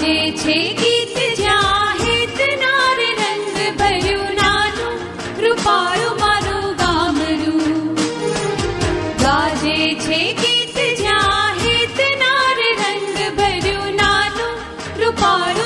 ગાજે છે ગીત જ્યાં હેત નાર રંગ ભર્યું નાનું રૂપાળું મારું ગામડું. ગાજે છે ગીત જ્યાં હેત નાર રંગ ભર્યું નાનું રૂપાળું